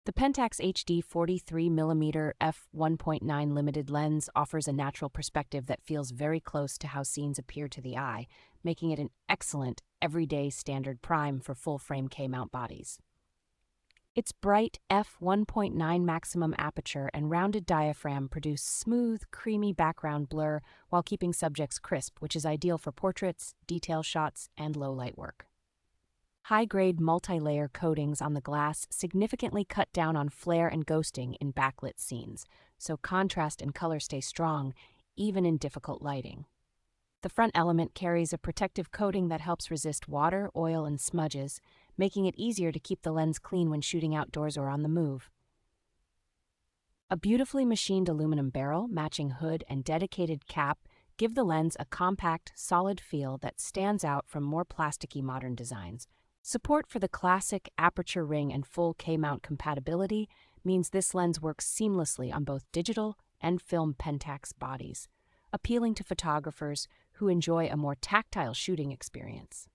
The Pentax HD 43mm F1.9 Limited Lens offers a natural perspective that feels very close to how scenes appear to the eye, making it an excellent, everyday standard prime for full-frame K-mount bodies. Its bright f1.9 maximum aperture and rounded diaphragm produce smooth, creamy background blur while keeping subjects crisp, which is ideal for portraits, detail shots, and low-light work. High-grade multi-layer coatings on the glass significantly cut down on flare and ghosting in backlit scenes, so contrast and color stay strong, even in difficult lighting. The front element carries a protective coating that helps resist water, oil, and smudges, making it easier to keep the lens clean when shooting outdoors or on the move. A beautifully machined aluminum barrel, matching hood, and dedicated cap give the lens a compact, solid feel that stands out from more plasticky modern designs. Support for the classic aperture ring and full K-mount compatibility means this lens works seamlessly on both digital and film Pentax bodies, appealing to photographers who enjoy a more tactile shooting experience.